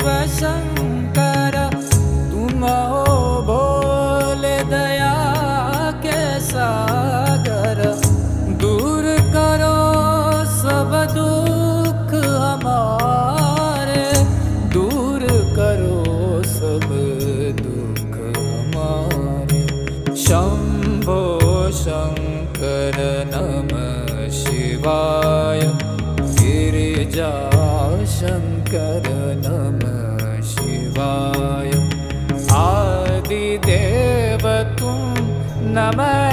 शंकर, तुम हो भोले दया के सागर। दूर करो सब दुख हमारे, दूर करो सब दुख हमारे। शंभो शंकर नमः शिवाय, गिरिजा शंकर नमः शिवाय। आदिदेव तुम नमः